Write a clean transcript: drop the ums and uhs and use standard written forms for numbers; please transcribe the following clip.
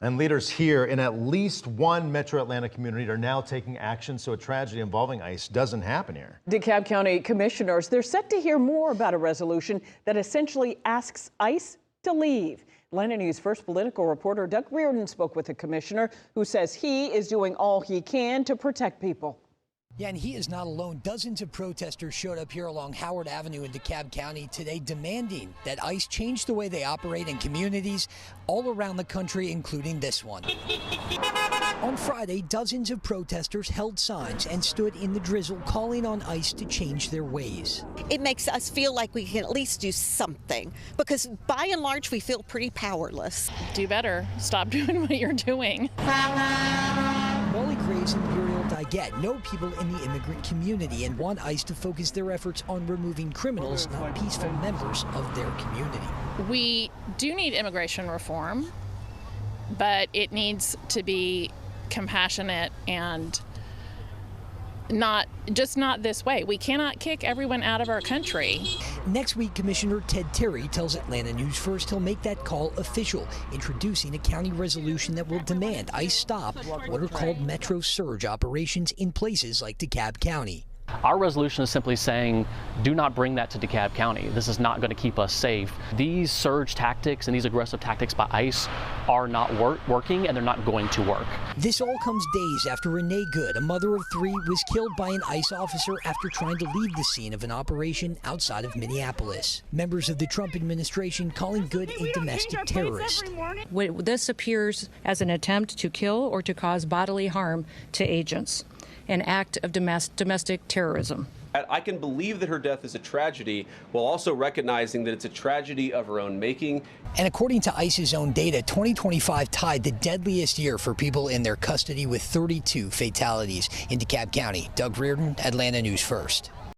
And leaders here in at least one metro Atlanta community are now taking action so a tragedy involving ice doesn't happen here. DeKalb County commissioners, they're set to hear more about a resolution that essentially asks ICE to leave. Atlanta News First political reporter Doug Reardon spoke with the commissioner, who says he is doing all he can to protect people. Yeah, and he is not alone. Dozens of protesters showed up here along Howard Avenue in DeKalb County today demanding that ICE change the way they operate in communities all around the country, including this one. On Friday, dozens of protesters held signs and stood in the drizzle calling on ICE to change their ways. It makes us feel like we can at least do something, because by and large we feel pretty powerless. Do better. Stop doing what you're doing. Molly Graves and Muriel Daggett know people in the immigrant community and want ICE to focus their efforts on removing criminals, not peaceful members of their community. We do need immigration reform, but it needs to be compassionate and not this way. We cannot kick everyone out of our country. Next week, Commissioner Ted Terry tells Atlanta News First he'll make that call official, introducing a county resolution that will demand ICE stop what are called Metro Surge operations in places like DeKalb County. Our resolution is simply saying, do not bring that to DeKalb County. This is not going to keep us safe. These surge tactics and these aggressive tactics by ICE are not working, and they're not going to work. This all comes days after Renee Good, a mother of 3, was killed by an ICE officer after trying to leave the scene of an operation outside of Minneapolis. Members of the Trump administration calling Good a domestic terrorist. This appears as an attempt to kill or to cause bodily harm to agents. An act of domestic terrorism. I can believe that her death is a tragedy while also recognizing that it's a tragedy of her own making. And according to ICE's own data, 2025 tied the deadliest year for people in their custody with 32 fatalities in DeKalb County. Doug Reardon, Atlanta News First.